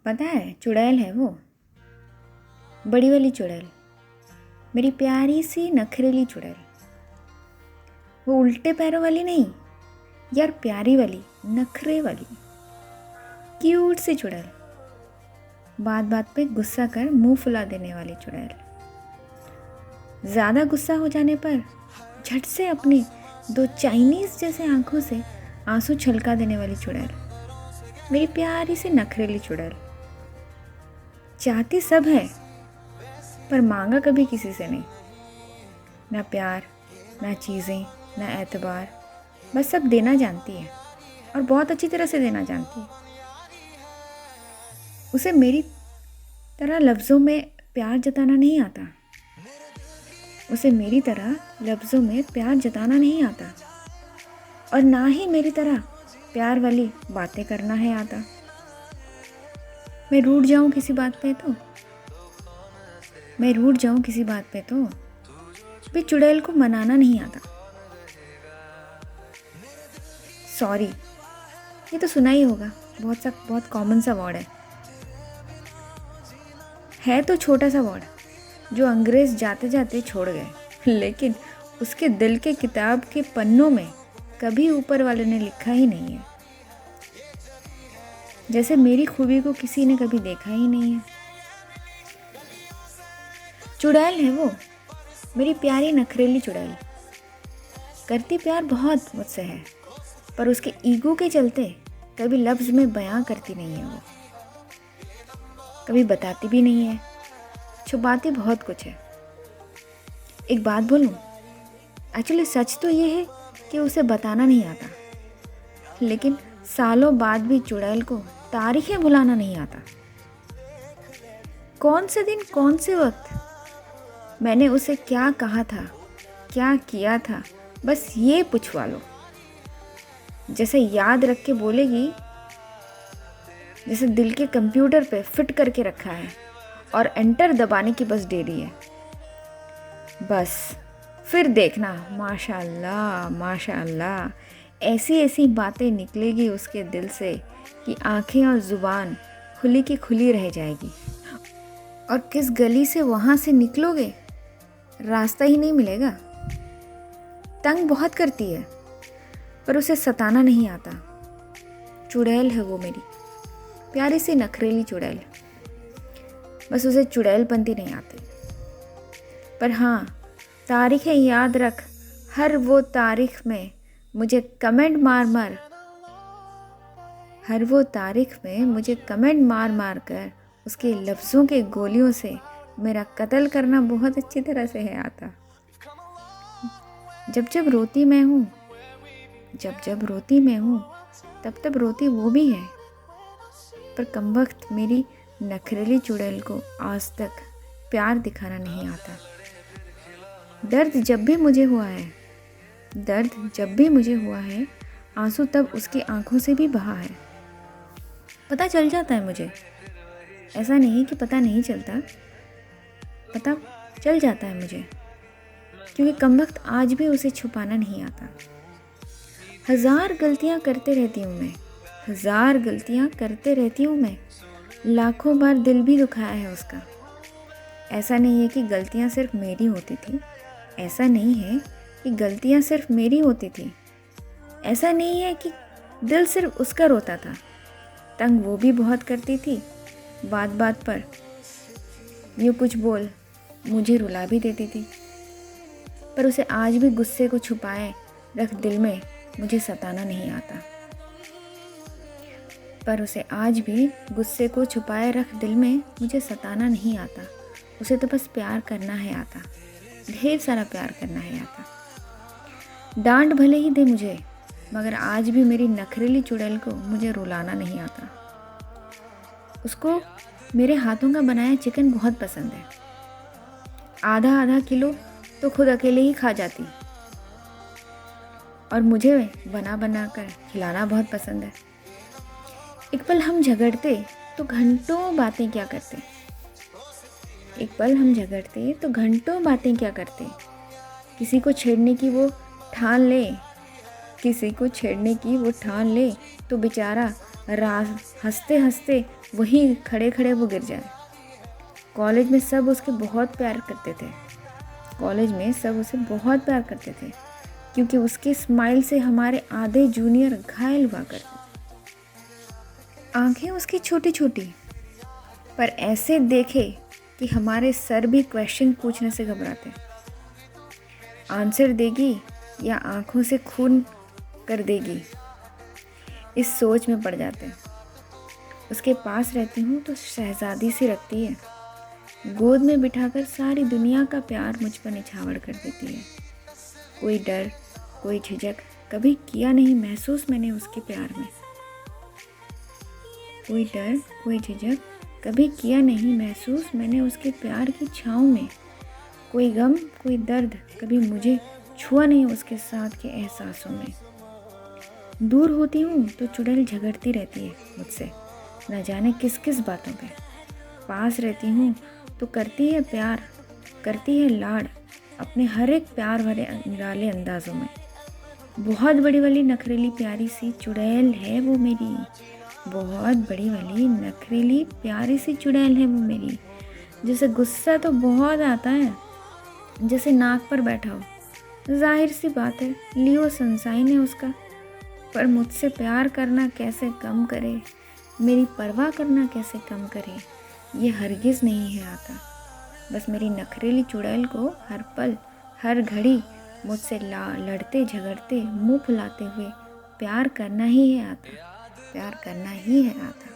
पता है, चुड़ैल है वो, बड़ी वाली चुड़ैल, मेरी प्यारी सी नखरेली चुड़ैल। वो उल्टे पैरों वाली नहीं यार, प्यारी वाली, नखरे वाली, क्यूट सी चुड़ैल। बात बात पे गुस्सा कर मुंह फुला देने वाली चुड़ैल। ज़्यादा गुस्सा हो जाने पर झट से अपनी दो चाइनीज़ जैसे आंखों से आंसू छलका देने वाली चुड़ैल, मेरी प्यारी सी नखरेली चुड़ैल। चाहती सब है पर मांगा कभी किसी से नहीं। ना प्यार, ना चीज़ें, ना एतबार, बस सब देना जानती है और बहुत अच्छी तरह से देना जानती है। उसे मेरी तरह लफ्ज़ों में प्यार जताना नहीं आता। उसे मेरी तरह लफ्ज़ों में प्यार जताना नहीं आता और ना ही मेरी तरह प्यार वाली बातें करना है आता। मैं रूठ जाऊं किसी बात पे तो भी चुड़ैल को मनाना नहीं आता। सॉरी, ये तो सुना ही होगा, बहुत कॉमन सा वर्ड है तो छोटा सा वर्ड जो अंग्रेज़ जाते जाते छोड़ गए, लेकिन उसके दिल के किताब के पन्नों में कभी ऊपर वाले ने लिखा ही नहीं है। जैसे मेरी खूबी को किसी ने कभी देखा ही नहीं है। चुड़ैल है वो, मेरी प्यारी नखरेली चुड़ैल। करती प्यार बहुत मुझसे है, पर उसके ईगो के चलते कभी लफ्ज़ में बयां करती नहीं है वो। कभी बताती भी नहीं है, छुपाती बहुत कुछ है। एक बात बोलूं, एक्चुअली सच तो ये है कि उसे बताना नहीं आता, लेकिन सालों बाद भी चुड़ैल को तारीखें भुलाना नहीं आता। कौन से दिन, कौन से वक्त मैंने उसे क्या कहा था, क्या किया था, बस ये पूछवा लो। जैसे याद रख के बोलेगी, जैसे दिल के कंप्यूटर पे फिट करके रखा है और एंटर दबाने की बस देरी है। बस फिर देखना, माशाअल्लाह माशाअल्लाह, ऐसी ऐसी बातें निकलेगी उसके दिल से कि आंखें और ज़ुबान खुली की खुली रह जाएगी। और किस गली से वहाँ से निकलोगे रास्ता ही नहीं मिलेगा। तंग बहुत करती है पर उसे सताना नहीं आता। चुड़ैल है वो, मेरी प्यारी सी नखरेली चुड़ैल। बस उसे चुड़ैलपंती नहीं आती। पर हाँ, तारीखें याद रख, हर वो तारीख में मुझे कमेंट मार मार कर उसके लफ्ज़ों के गोलियों से मेरा कत्ल करना बहुत अच्छी तरह से है आता। जब जब रोती मैं हूँ तब रोती वो भी है। पर कमबख्त मेरी नखरेली चुड़ैल को आज तक प्यार दिखाना नहीं आता। दर्द जब भी मुझे हुआ है, आंसू तब उसकी आंखों से भी बहा है। पता चल जाता है मुझे, ऐसा नहीं कि पता नहीं चलता, पता चल जाता है मुझे, क्योंकि कमबख्त आज भी उसे छुपाना नहीं आता। हजार गलतियाँ करते रहती हूँ मैं, लाखों बार दिल भी दुखाया है उसका। ऐसा नहीं है कि गलतियाँ सिर्फ मेरी होती थी, ऐसा नहीं है कि दिल सिर्फ उसका रोता था। तंग वो भी बहुत करती थी, बात बात पर यूँ कुछ बोल मुझे रुला भी देती थी। पर उसे आज भी गुस्से को छुपाए रख दिल में मुझे सताना नहीं आता। उसे तो बस प्यार करना है आता, ढेर सारा प्यार करना है आता। डांट भले ही दे मुझे, मगर आज भी मेरी नखरेली चुड़ैल को मुझे रुलाना नहीं आता। उसको मेरे हाथों का बनाया चिकन बहुत पसंद है। आधा किलो तो खुद अकेले ही खा जाती, और मुझे बना बना कर खिलाना बहुत पसंद है। एक पल हम झगड़ते तो घंटों बातें क्या करते। किसी को छेड़ने की वो ठान ले तो बेचारा हंसते हंसते वहीं खड़े खड़े वो गिर जाए। कॉलेज में सब उसके बहुत प्यार करते थे। कॉलेज में सब उसे बहुत प्यार करते थे क्योंकि उसके स्माइल से हमारे आधे जूनियर घायल हुआ करते थे। आंखें उसकी छोटी छोटी, पर ऐसे देखे कि हमारे सर भी क्वेश्चन पूछने से घबराते। आंसर देगी या आंखों से खून कर देगी, इस सोच में पड़ जाते हैं। उसके पास रहती हूँ तो शहजादी सी रखती है, गोद में बिठाकर सारी दुनिया का प्यार मुझ पर निछावर कर देती है। कोई डर, कोई झिझक कभी किया नहीं महसूस मैंने उसके प्यार में। कोई डर, कोई झिझक कभी किया नहीं महसूस मैंने उसके प्यार की छाँव में। कोई गम, कोई दर्द कभी मुझे छुआ नहीं उसके साथ के एहसासों में। दूर होती हूँ तो चुड़ैल झगड़ती रहती है मुझसे, न जाने किस किस बातों पे। पास रहती हूँ तो करती है प्यार, करती है लाड़, अपने हर एक प्यार भरे निराले अंदाज़ों में। बहुत बड़ी वाली नखरेली प्यारी सी चुड़ैल है वो मेरी, बहुत बड़ी वाली नखरेली प्यारी सी चुड़ैल है वो मेरी। जैसे गुस्सा तो बहुत आता है, जैसे नाक पर बैठा हो। जाहिर सी बात है लियो सनसाइन है उसका, पर मुझसे प्यार करना कैसे कम करे, मेरी परवाह करना कैसे कम करे, ये हरगिज़ नहीं है आता। बस मेरी नखरेली चुड़ैल को हर पल हर घड़ी मुझसे लड़ते झगड़ते मुंह फुलाते हुए प्यार करना ही है आता, प्यार करना ही है आता।